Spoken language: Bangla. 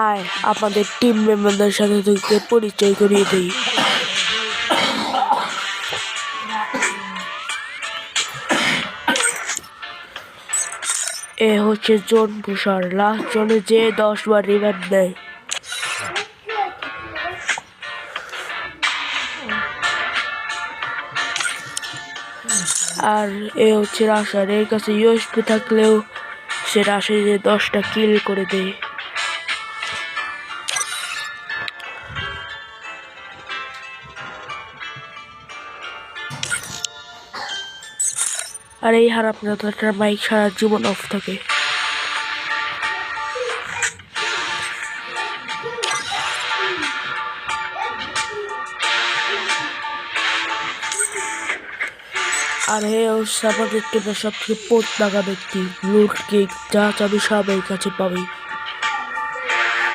আয় আমাদের টিম মেম্বারদের সাথে তোকে পরিচয় করিয়ে দিই। এ হচ্ছে জন পুষার, লাস্ট জনে যে 10 বার রিভাইভ দেয়। আর এ হচ্ছে রাশার, এর কাছে ইউএসপি থাকলেও সে রাশায় যে 10টা কিল করে দেয়। আর এই হারাপ নেতাটার মাইক সারা জীবন অফ থাকে। আর হে হচ্ছে আমাদের টিমের সবথেকে পোত লাগা ব্যক্তি, লুট কিক, যা চাবি সব এর কাছে পাবি।